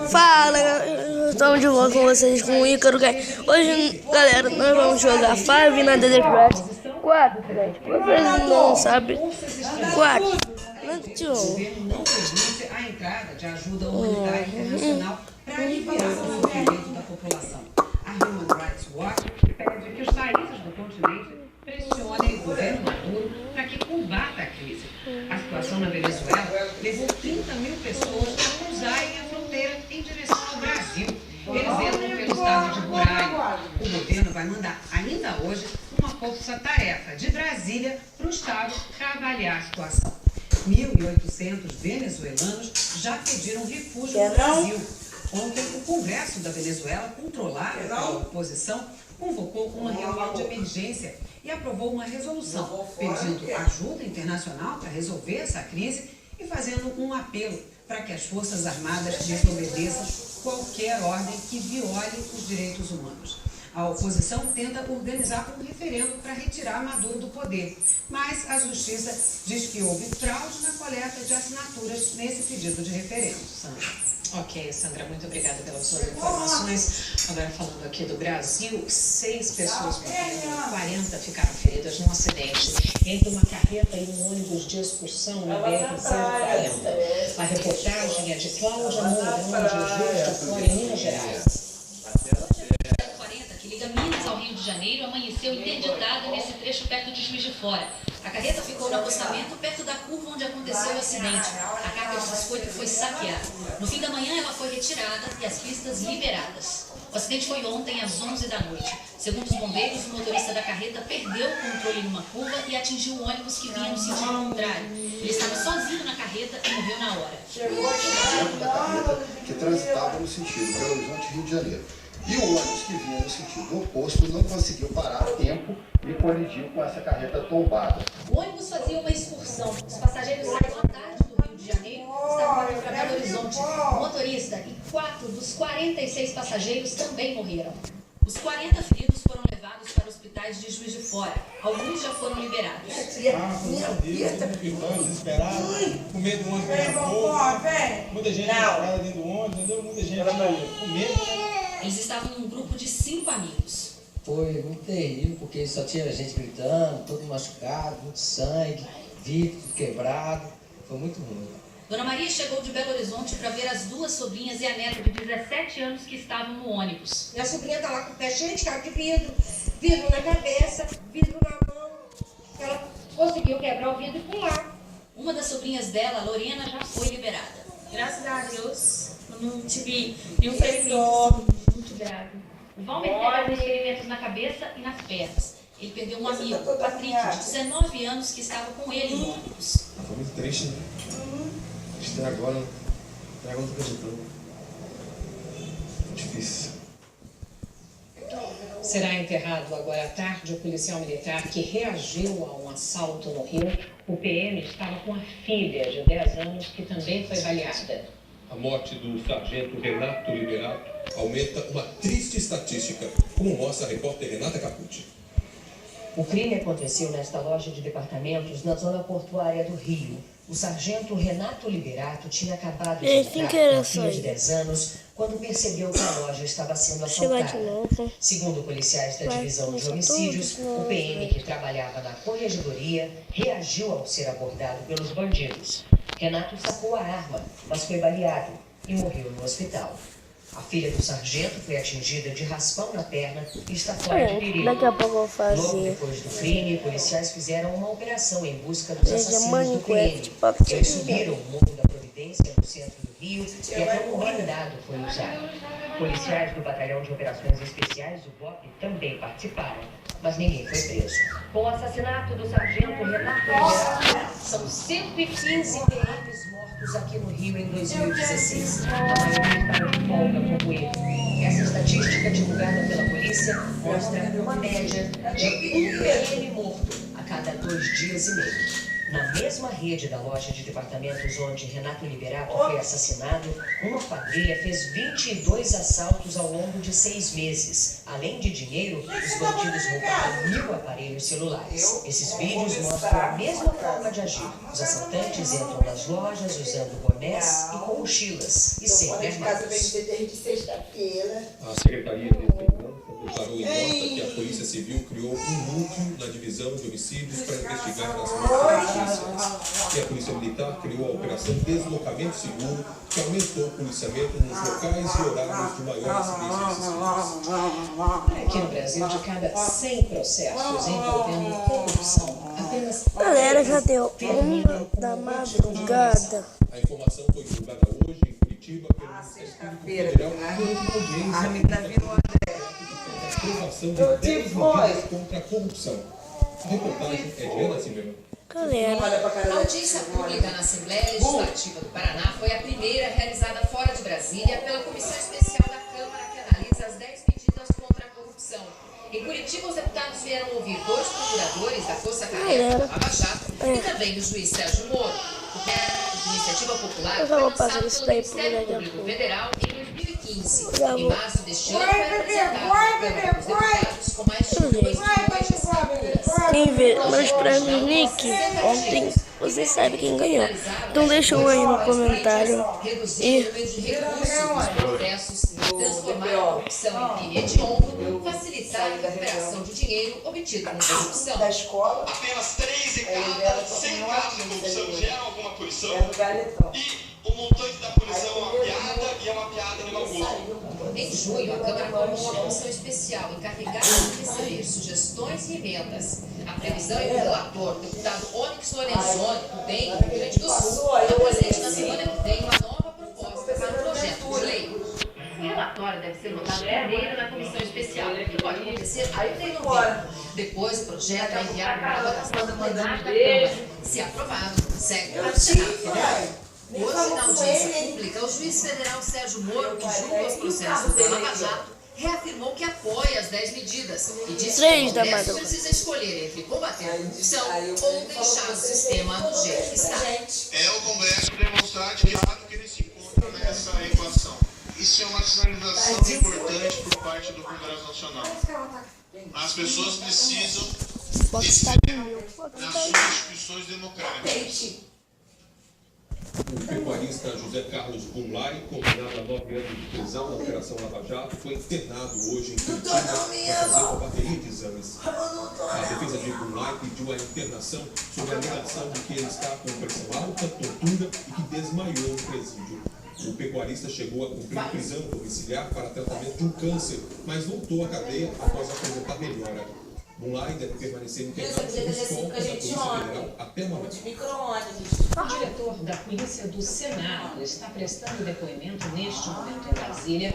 Fala, galera, estamos de volta com vocês com o Ícaro. Hoje, galera, nós vamos jogar Five Nights at Freddy's 4, gente. Vocês não sabem, 4. O governo não permite a entrada de ajuda humanitária internacional para aliviar o sofrimento da população. A Human Rights Watch pede que os países do continente pressionem o governo Maduro para que combata a crise. A situação na Venezuela levou 30 mil pessoas a cruzarem a fronteira em direção ao Brasil. Eles entram pelo estado de Roraima. O governo vai mandar ainda hoje uma força-tarefa de Brasília para o estado para avaliar a situação. 1.800 venezuelanos já pediram refúgio no Brasil. Ontem, o Congresso da Venezuela, controlado pela oposição, convocou uma reunião de emergência e aprovou uma resolução pedindo ajuda internacional para resolver essa crise e fazendo um apelo para que as Forças Armadas desobedeçam qualquer ordem que viole os direitos humanos. A oposição tenta organizar um referendo para retirar Maduro do poder, mas a justiça diz que houve fraude na coleta de assinaturas nesse pedido de referendo. Sandra. Ok, Sandra, muito obrigada pelas suas informações. Agora falando aqui do Brasil, 6 pessoas morreram, 40 ficaram feridas num acidente entre uma carreta e um ônibus de excursão na BR-140. A reportagem é de Cláudia Mourão, de Juiz de Fora, em Minas Gerais. Que liga Minas ao Rio de Janeiro, amanheceu interditada nesse trecho perto de Juiz de Fora. A carreta ficou no acostamento perto da curva onde aconteceu o acidente. A carga de biscoito foi saqueada. No fim da manhã ela foi retirada e as pistas liberadas. O acidente foi ontem às 11 da noite. Segundo os bombeiros, o motorista da carreta perdeu o controle numa curva e atingiu o ônibus que vinha no sentido contrário. Ele estava sozinho na carreta e morreu na hora. Da carreta que transitava no sentido Belo Horizonte, Rio de Janeiro. E o ônibus que vinha no sentido oposto não conseguiu parar a tempo e colidiu com essa carreta tombada. O ônibus fazia uma excursão. Os passageiros saíram à tarde do Rio de Janeiro e estavam indo para Belo Horizonte. O motorista e 4 dos 46 passageiros também morreram. Os 40 feridos foram levados para hospitais de Juiz de Fora. Alguns já foram liberados. Ficando desesperado, com medo do ônibus pegar fogo. Muita gente parada dentro do ônibus, entendeu? Muita gente com medo, né? Eles estavam em um grupo de 5 amigos. Foi muito terrível, porque só tinha gente gritando, todo machucado, muito sangue, vidro quebrado. Foi muito ruim. Dona Maria chegou de Belo Horizonte para ver as 2 sobrinhas e a neta de 17 anos que estavam no ônibus. Minha sobrinha está lá com o pé cheio de caco de vidro, vidro na cabeça, vidro na mão. Ela conseguiu quebrar o vidro e pular. Uma das sobrinhas dela, Lorena, já foi liberada. Graças a Deus, eu não tive nenhum ferimento muito grave. O Valmer teve alguns ferimentos na cabeça e nas pernas. Ele perdeu um amigo, o Patrick, de 19 anos, que estava com ele no ônibus. Foi muito triste, né? Até agora não tô acreditando. Difícil. Será enterrado agora à tarde o policial militar que reagiu a um assalto no Rio. O PM estava com a filha de 10 anos que também foi baleada. A morte do sargento Renato Liberato aumenta uma triste estatística, como mostra a repórter Renata Capucci. O crime aconteceu nesta loja de departamentos na zona portuária do Rio. O sargento Renato Liberato tinha acabado de entrar com a filha de 10 anos quando percebeu que a loja estava sendo assaltada. Segundo policiais da divisão de homicídios, o PM que trabalhava na corregedoria reagiu ao ser abordado pelos bandidos. Renato sacou a arma, mas foi baleado e morreu no hospital. A filha do sargento foi atingida de raspão na perna e está fora de perigo. Daqui a pouco eu vou fazer. Logo depois do crime, policiais fizeram uma operação em busca dos assassinos do PM. Minecraft. Eles subiram o Morro da Providência, no centro do Rio, e até um blindado foi usado. Policiais do Batalhão de Operações Especiais, o BOP, também participaram, mas ninguém foi preso. Com o assassinato do sargento Renato Liberato, são 115 PMs mortos aqui no Rio em 2016. A maioria estava de folga como ele. Essa estatística divulgada pela polícia mostra uma média de 1 PM morto a cada 2 dias e meio. Na mesma rede da loja de departamentos onde Renato Liberato foi assassinado, uma quadrilha fez 22 assaltos ao longo de 6 meses. Além de dinheiro, os bandidos roubaram 1000 aparelhos celulares. Esses vídeos mostram a mesma forma de agir. Os assaltantes entram nas lojas usando bonés e com mochilas e sempre armados. A Secretaria de Segurança declarou em nota que a Polícia Civil criou um núcleo na divisão de homicídios para investigar as mortes policiais. E a Polícia Militar criou a Operação Deslocamento Seguro, que aumentou o policiamento nos locais e horários de maior incidência. Aqui no Brasil, de cada 100 processos envolvendo corrupção, apenas... Galera, já deu 1 da madrugada. A informação foi divulgada hoje em Curitiba pelo Ministério Público Federal durante uma audiência de aprovação de 10 medidas contra a corrupção. A reportagem é de Ana Silveira. A audiência pública na Assembleia Legislativa do Paraná foi a primeira realizada fora de Brasília pela Comissão Especial da Câmara que analisa as 10 medidas contra a corrupção. Em Curitiba, os deputados vieram ouvir 2 procuradores da Força Tarefa, Lava Jato, e também o juiz Sérgio Moro. O projeto de iniciativa popular foi lançado pelo Ministério Público Federal em 2015. Em março deste ano, foi apresentado na Câmara dos Deputados com mais de 2 milhões de assinaturas. Quem vê meus prêmios Nick ontem, você sabe quem ganhou. Então deixa um aí no comentário. E transformar a corrupção em crime hediondo, facilitar a recuperação de dinheiro obtido com corrupção. Apenas 3 em cada 100 casos de corrupção geram alguma punição e o montante da punição é uma piada e é uma piada no mau gosto. Em junho, a Câmara formou uma comissão especial encarregada de receber sugestões e emendas. A previsão é que o relator, o deputado Onyx Lorenzoni, do DEM, do Rio Grande do Sul, apresente na semana que vem uma nova proposta para o projeto de lei. O relatório deve ser votado primeiro na comissão especial, que pode acontecer ainda em novembro. Depois, o projeto é enviado para a votação do plenário da Câmara. Se aprovado, segue para o Senado Federal. Hoje, na audiência pública, o juiz federal Sérgio Moro, que julga os processos da Lava Jato, reafirmou que apoia as 10 medidas e disse que o Congresso precisa escolher entre combater a corrupção ou deixar o sistema do jeito que está. É o Congresso demonstrar de fato que ele se encontra nessa equação. Isso é uma sinalização importante por parte do Congresso Nacional. As pessoas precisam decidir nas suas instituições democráticas. O pecuarista José Carlos Bunlai, condenado a 9 anos de prisão na Operação Lava Jato, foi internado hoje em Curitiba para fazer uma bateria de exames. A defesa de Bunlai pediu a internação sob a alegação de que ele está com pressão alta, tortura e que desmaiou no presídio. O pecuarista chegou a cumprir prisão domiciliar para tratamento de um câncer, mas voltou à cadeia após apresentar melhora. Bunlai deve permanecer internado sob os focos da Polícia Federal até o momento. O diretor da Polícia do Senado está prestando depoimento neste momento em Brasília.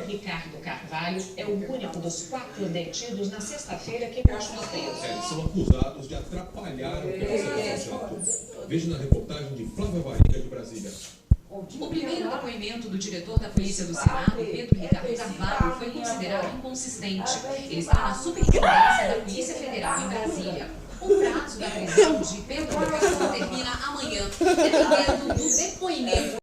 Ricardo Carvalho é o único dos 4 detidos na sexta-feira que continua preso. Eles são acusados de atrapalhar a Operação Lava Jato. Veja na reportagem de Flávia Varinga, de Brasília. O primeiro depoimento do diretor da Polícia do Senado, Pedro Ricardo Carvalho, foi considerado inconsistente. Ele está na Superintendência da Polícia Federal em Brasília. O prazo da prisão de Pedro Ricardo termina amanhã, dependendo do depoimento